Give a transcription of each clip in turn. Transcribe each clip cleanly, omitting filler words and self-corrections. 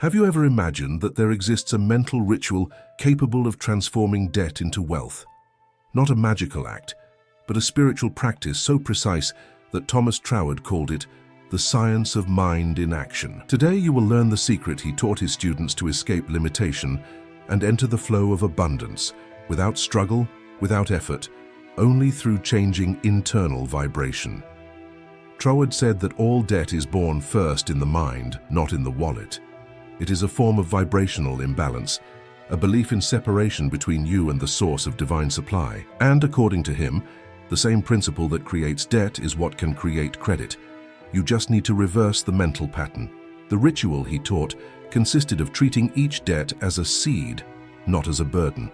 Have you ever imagined that there exists a mental ritual capable of transforming debt into wealth? Not a magical act, but a spiritual practice so precise that Thomas Troward called it the science of mind in action. Today you will learn the secret he taught his students to escape limitation and enter the flow of abundance, without struggle, without effort, only through changing internal vibration. Troward said that all debt is born first in the mind, not in the wallet. It is a form of vibrational imbalance, a belief in separation between you and the source of divine supply. And according to him, the same principle that creates debt is what can create credit. You just need to reverse the mental pattern. The ritual, he taught, consisted of treating each debt as a seed, not as a burden.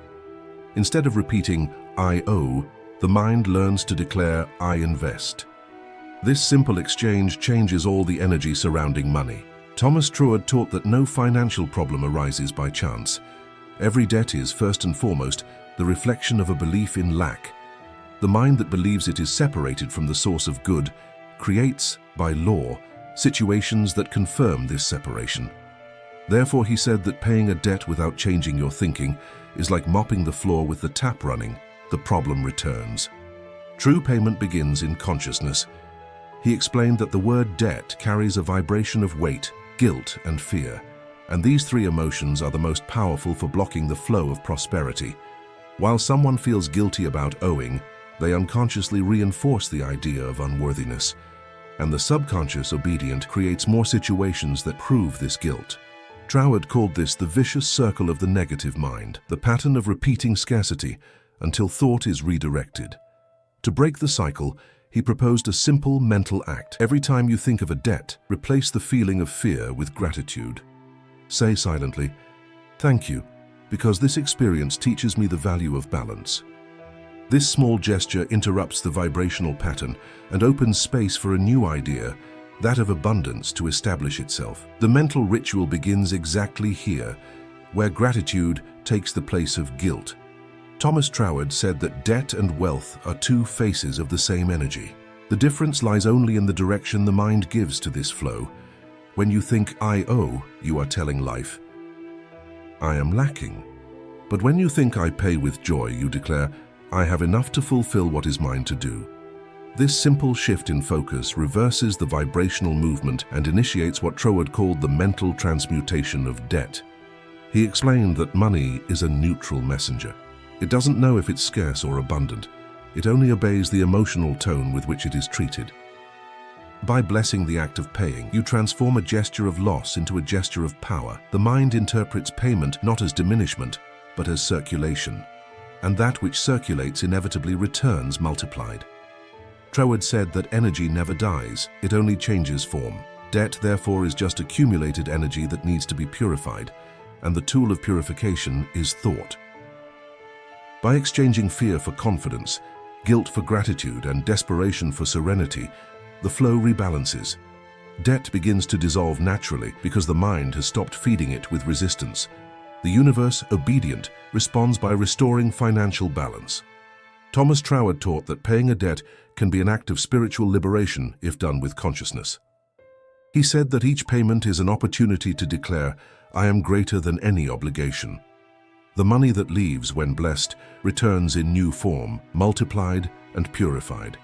Instead of repeating, "I owe," the mind learns to declare, "I invest." This simple exchange changes all the energy surrounding money. Thomas Troward taught that no financial problem arises by chance. Every debt is, first and foremost, the reflection of a belief in lack. The mind that believes it is separated from the source of good creates, by law, situations that confirm this separation. Therefore, he said that paying a debt without changing your thinking is like mopping the floor with the tap running. The problem returns. True payment begins in consciousness. He explained that the word debt carries a vibration of weight, guilt, and fear, and these three emotions are the most powerful for blocking the flow of prosperity. While someone feels guilty about owing, they unconsciously reinforce the idea of unworthiness, and the subconscious obedient creates more situations that prove this guilt. Troward called this the vicious circle of the negative mind, the pattern of repeating scarcity until thought is redirected. To break the cycle, he proposed a simple mental act. Every time you think of a debt, replace the feeling of fear with gratitude. Say silently, "Thank you, because this experience teaches me the value of balance." This small gesture interrupts the vibrational pattern and opens space for a new idea, that of abundance, to establish itself. The mental ritual begins exactly here, where gratitude takes the place of guilt. Thomas Troward said that debt and wealth are two faces of the same energy. The difference lies only in the direction the mind gives to this flow. When you think, "I owe," you are telling life, "I am lacking." But when you think, "I pay with joy," you declare, "I have enough to fulfill what is mine to do." This simple shift in focus reverses the vibrational movement and initiates what Troward called the mental transmutation of debt. He explained that money is a neutral messenger. It doesn't know if it's scarce or abundant. It only obeys the emotional tone with which it is treated. By blessing the act of paying, you transform a gesture of loss into a gesture of power. The mind interprets payment not as diminishment, but as circulation. And that which circulates inevitably returns multiplied. Troward said that energy never dies, it only changes form. Debt, therefore, is just accumulated energy that needs to be purified, and the tool of purification is thought. By exchanging fear for confidence, guilt for gratitude, and desperation for serenity, the flow rebalances. Debt begins to dissolve naturally because the mind has stopped feeding it with resistance. The universe, obedient, responds by restoring financial balance. Thomas Troward taught that paying a debt can be an act of spiritual liberation if done with consciousness. He said that each payment is an opportunity to declare, "I am greater than any obligation." The money that leaves, when blessed, returns in new form, multiplied and purified.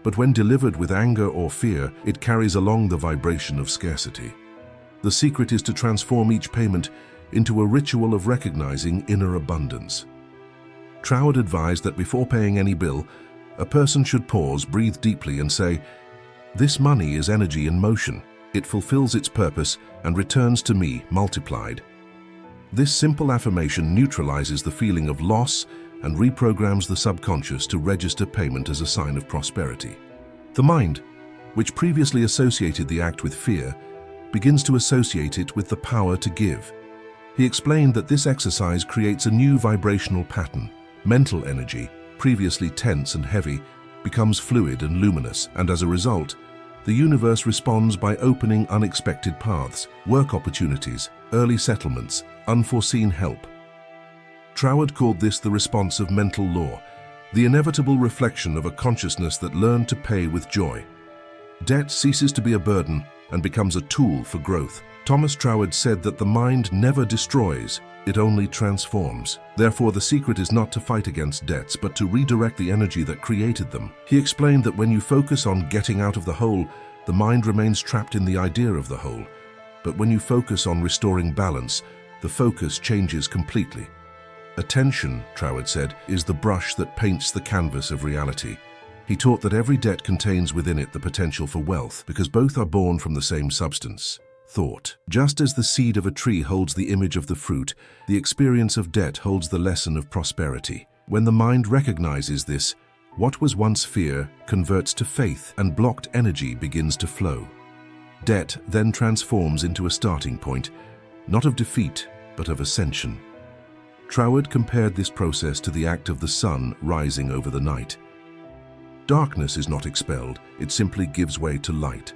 But when delivered with anger or fear, it carries along the vibration of scarcity. The secret is to transform each payment into a ritual of recognizing inner abundance. Troward advised that before paying any bill, a person should pause, breathe deeply, and say, "This money is energy in motion. It fulfills its purpose and returns to me multiplied." This simple affirmation neutralizes the feeling of loss and reprograms the subconscious to register payment as a sign of prosperity. The mind, which previously associated the act with fear, begins to associate it with the power to give. He explained that this exercise creates a new vibrational pattern. Mental energy, previously tense and heavy, becomes fluid and luminous, and as a result, the universe responds by opening unexpected paths, work opportunities, early settlements, unforeseen help. Troward called this the response of mental law, the inevitable reflection of a consciousness that learned to pay with joy. Debt ceases to be a burden and becomes a tool for growth. Thomas Troward said that the mind never destroys, it only transforms. Therefore, the secret is not to fight against debts, but to redirect the energy that created them. He explained that when you focus on getting out of the hole, the mind remains trapped in the idea of the hole. But when you focus on restoring balance, the focus changes completely. Attention, Troward said, is the brush that paints the canvas of reality. He taught that every debt contains within it the potential for wealth, because both are born from the same substance, thought. Just as the seed of a tree holds the image of the fruit, the experience of debt holds the lesson of prosperity. When the mind recognizes this, what was once fear converts to faith, and blocked energy begins to flow. Debt then transforms into a starting point, not of defeat, but of ascension. Troward compared this process to the act of the sun rising over the night. Darkness is not expelled, it simply gives way to light.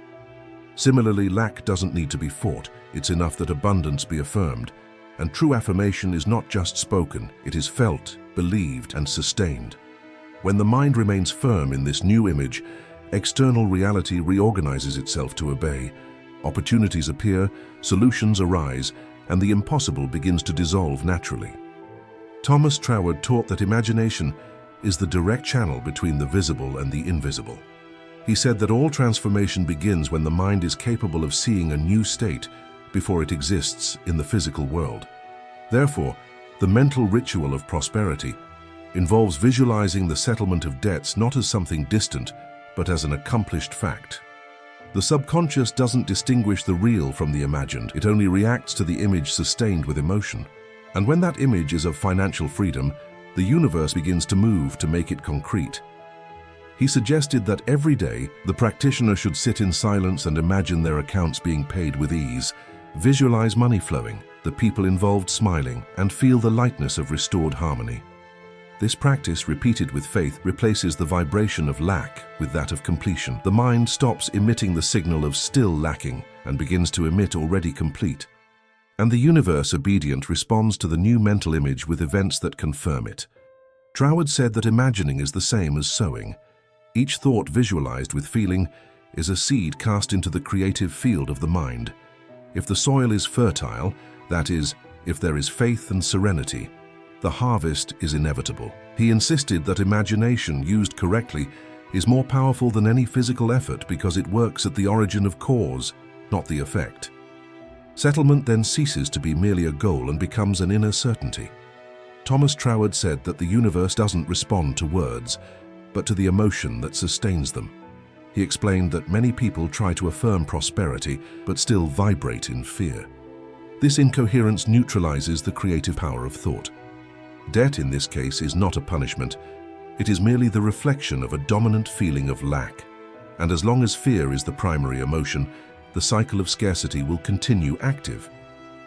Similarly, lack doesn't need to be fought, it's enough that abundance be affirmed. And true affirmation is not just spoken, it is felt, believed, and sustained. When the mind remains firm in this new image, external reality reorganizes itself to obey. Opportunities appear, solutions arise, and the impossible begins to dissolve naturally. Thomas Troward taught that imagination is the direct channel between the visible and the invisible. He said that all transformation begins when the mind is capable of seeing a new state before it exists in the physical world. Therefore, the mental ritual of prosperity involves visualizing the settlement of debts not as something distant, but as an accomplished fact. The subconscious doesn't distinguish the real from the imagined, it only reacts to the image sustained with emotion. And when that image is of financial freedom, the universe begins to move to make it concrete. He suggested that every day, the practitioner should sit in silence and imagine their accounts being paid with ease, visualize money flowing, the people involved smiling, and feel the lightness of restored harmony. This practice, repeated with faith, replaces the vibration of lack with that of completion. The mind stops emitting the signal of still lacking and begins to emit already complete. And the universe, obedient, responds to the new mental image with events that confirm it. Troward said that imagining is the same as sowing. Each thought visualized with feeling is a seed cast into the creative field of the mind. If the soil is fertile, that is, if there is faith and serenity, the harvest is inevitable. He insisted that imagination used correctly is more powerful than any physical effort because it works at the origin of cause, not the effect. Settlement then ceases to be merely a goal and becomes an inner certainty. Thomas Troward said that the universe doesn't respond to words, but to the emotion that sustains them. He explained that many people try to affirm prosperity, but still vibrate in fear. This incoherence neutralizes the creative power of thought. Debt, in this case, is not a punishment. It is merely the reflection of a dominant feeling of lack. And as long as fear is the primary emotion, the cycle of scarcity will continue active.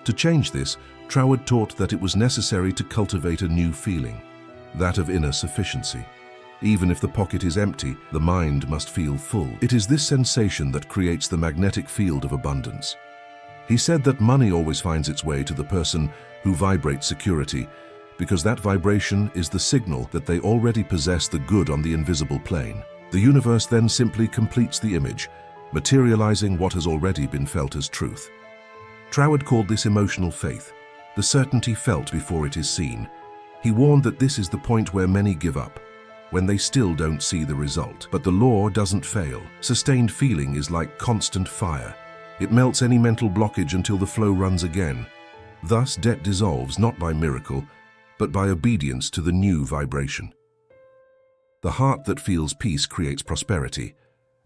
To change this, Troward taught that it was necessary to cultivate a new feeling, that of inner sufficiency. Even if the pocket is empty, the mind must feel full. It is this sensation that creates the magnetic field of abundance. He said that money always finds its way to the person who vibrates security, because that vibration is the signal that they already possess the good on the invisible plane. The universe then simply completes the image, materializing what has already been felt as truth. Troward called this emotional faith, the certainty felt before it is seen. He warned that this is the point where many give up, when they still don't see the result. But the law doesn't fail. Sustained feeling is like constant fire. It melts any mental blockage until the flow runs again. Thus, debt dissolves not by miracle, but by obedience to the new vibration. The heart that feels peace creates prosperity,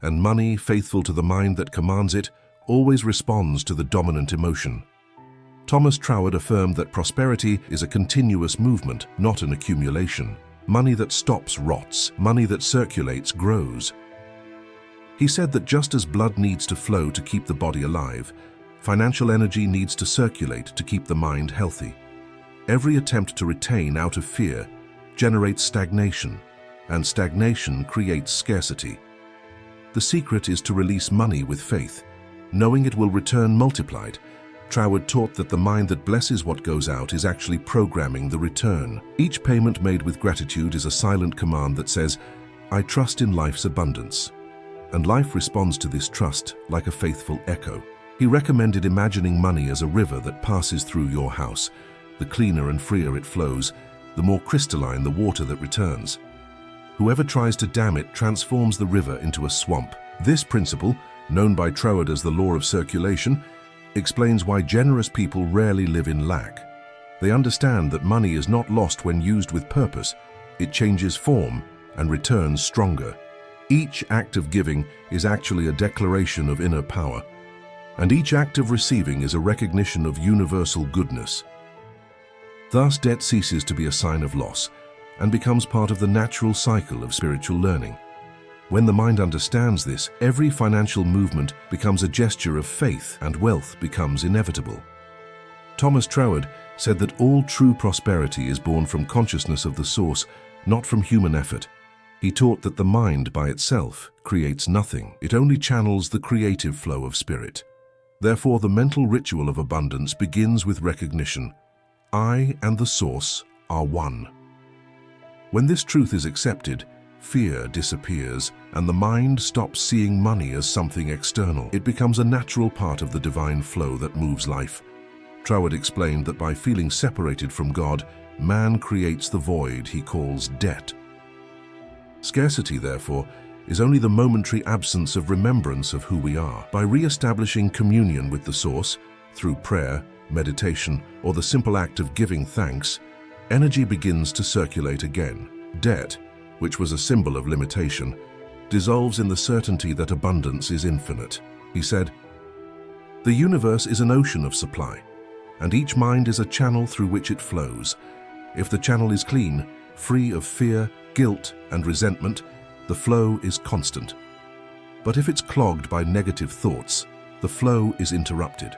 and money, faithful to the mind that commands it, always responds to the dominant emotion. Thomas Troward affirmed that prosperity is a continuous movement, not an accumulation. Money that stops rots, money that circulates grows. He said that just as blood needs to flow to keep the body alive, financial energy needs to circulate to keep the mind healthy. Every attempt to retain out of fear generates stagnation, and stagnation creates scarcity. The secret is to release money with faith, knowing it will return multiplied. Troward taught that the mind that blesses what goes out is actually programming the return. Each payment made with gratitude is a silent command that says, "I trust in life's abundance." And life responds to this trust like a faithful echo. He recommended imagining money as a river that passes through your house. The cleaner and freer it flows, the more crystalline the water that returns. Whoever tries to dam it transforms the river into a swamp. This principle, known by Troward as the law of circulation, explains why generous people rarely live in lack. They understand that money is not lost when used with purpose. It changes form and returns stronger. Each act of giving is actually a declaration of inner power, and each act of receiving is a recognition of universal goodness. Thus, debt ceases to be a sign of loss and becomes part of the natural cycle of spiritual learning. When the mind understands this, every financial movement becomes a gesture of faith and wealth becomes inevitable. Thomas Troward said that all true prosperity is born from consciousness of the source, not from human effort. He taught that the mind by itself creates nothing. It only channels the creative flow of spirit. Therefore, the mental ritual of abundance begins with recognition. I and the source are one. When this truth is accepted, fear disappears and the mind stops seeing money as something external. It becomes a natural part of the divine flow that moves life. Troward explained that by feeling separated from God, man creates the void he calls debt. Scarcity, therefore, is only the momentary absence of remembrance of who we are. By re-establishing communion with the source, through prayer, meditation, or the simple act of giving thanks, energy begins to circulate again. Debt, which was a symbol of limitation, dissolves in the certainty that abundance is infinite. He said, "The universe is an ocean of supply, and each mind is a channel through which it flows. If the channel is clean, free of fear, guilt, and resentment, the flow is constant. But if it's clogged by negative thoughts, the flow is interrupted."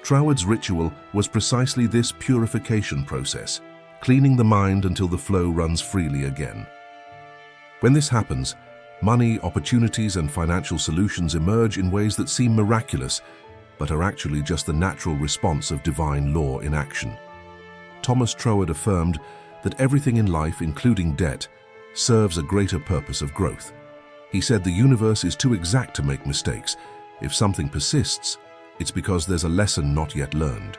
Troward's ritual was precisely this purification process, cleaning the mind until the flow runs freely again. When this happens, money, opportunities, and financial solutions emerge in ways that seem miraculous, but are actually just the natural response of divine law in action. Thomas Troward affirmed that everything in life, including debt, serves a greater purpose of growth. He said the universe is too exact to make mistakes. If something persists, it's because there's a lesson not yet learned.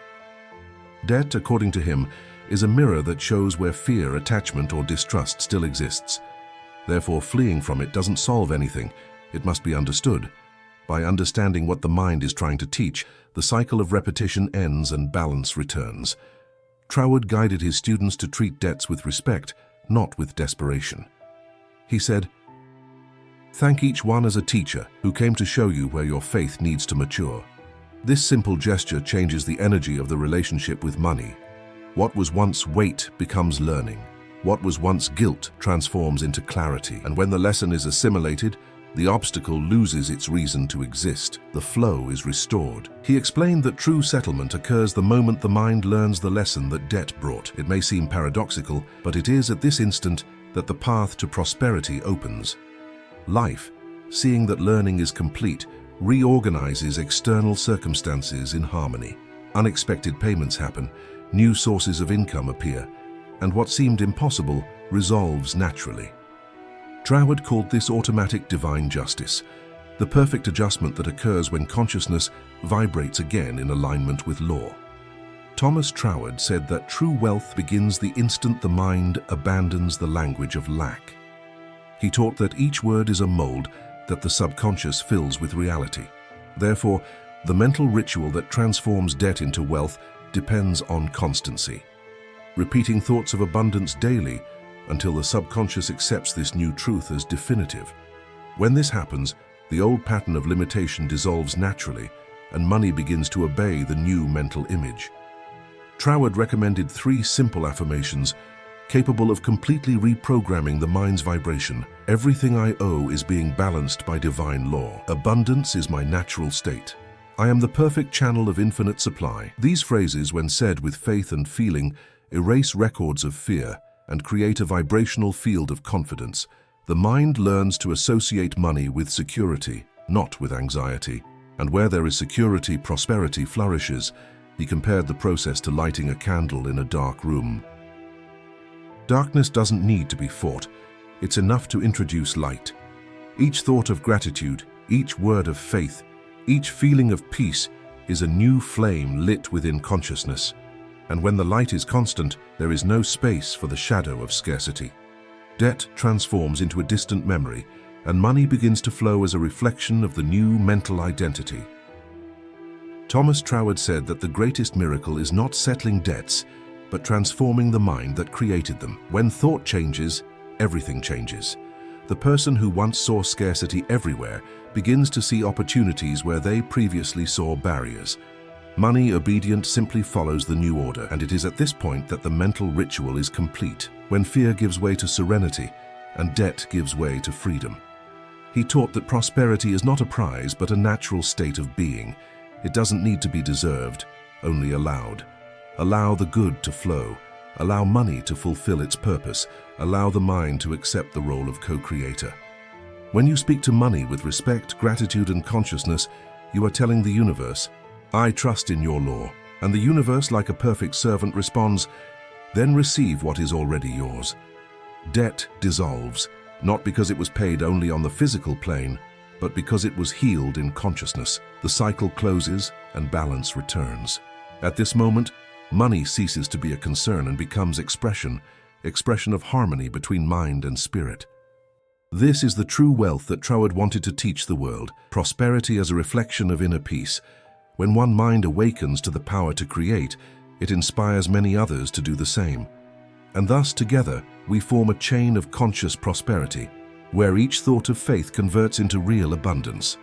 Debt, according to him, is a mirror that shows where fear, attachment, or distrust still exists. Therefore, fleeing from it doesn't solve anything. It must be understood. By understanding what the mind is trying to teach, the cycle of repetition ends and balance returns. Troward guided his students to treat debts with respect, not with desperation. He said, "Thank each one as a teacher who came to show you where your faith needs to mature." This simple gesture changes the energy of the relationship with money. What was once weight becomes learning. What was once guilt transforms into clarity. And when the lesson is assimilated, the obstacle loses its reason to exist. The flow is restored. He explained that true settlement occurs the moment the mind learns the lesson that debt brought. It may seem paradoxical, but it is at this instant that the path to prosperity opens. Life, seeing that learning is complete, reorganizes external circumstances in harmony. Unexpected payments happen, new sources of income appear, and what seemed impossible resolves naturally. Troward called this automatic divine justice, the perfect adjustment that occurs when consciousness vibrates again in alignment with law. Thomas Troward said that true wealth begins the instant the mind abandons the language of lack. He taught that each word is a mold that the subconscious fills with reality. Therefore, the mental ritual that transforms debt into wealth depends on constancy. Repeating thoughts of abundance daily until the subconscious accepts this new truth as definitive. When this happens, the old pattern of limitation dissolves naturally and money begins to obey the new mental image. Troward recommended 3 simple affirmations capable of completely reprogramming the mind's vibration. Everything I owe is being balanced by divine law. Abundance is my natural state. I am the perfect channel of infinite supply. These phrases, when said with faith and feeling, erase records of fear and create a vibrational field of confidence. The mind learns to associate money with security, not with anxiety. And where there is security, prosperity flourishes. He compared the process to lighting a candle in a dark room. Darkness doesn't need to be fought. It's enough to introduce light. Each thought of gratitude, each word of faith, each feeling of peace is a new flame lit within consciousness, and when the light is constant, there is no space for the shadow of scarcity. Debt transforms into a distant memory, and money begins to flow as a reflection of the new mental identity. Thomas Troward said that the greatest miracle is not settling debts, but transforming the mind that created them. When thought changes, everything changes. The person who once saw scarcity everywhere begins to see opportunities where they previously saw barriers. Money obedient simply follows the new order, and it is at this point that the mental ritual is complete, when fear gives way to serenity and debt gives way to freedom. He taught that prosperity is not a prize but a natural state of being. It doesn't need to be deserved, only allowed. Allow the good to flow. Allow money to fulfill its purpose. Allow the mind to accept the role of co-creator. When you speak to money with respect, gratitude, and consciousness, you are telling the universe, "I trust in your law." And the universe, like a perfect servant, responds, "Then receive what is already yours." Debt dissolves, not because it was paid only on the physical plane, but because it was healed in consciousness. The cycle closes and balance returns. At this moment, money ceases to be a concern and becomes expression of harmony between mind and spirit. This is the true wealth that Troward wanted to teach the world, prosperity as a reflection of inner peace. When one mind awakens to the power to create, it inspires many others to do the same. And thus, together, we form a chain of conscious prosperity, where each thought of faith converts into real abundance.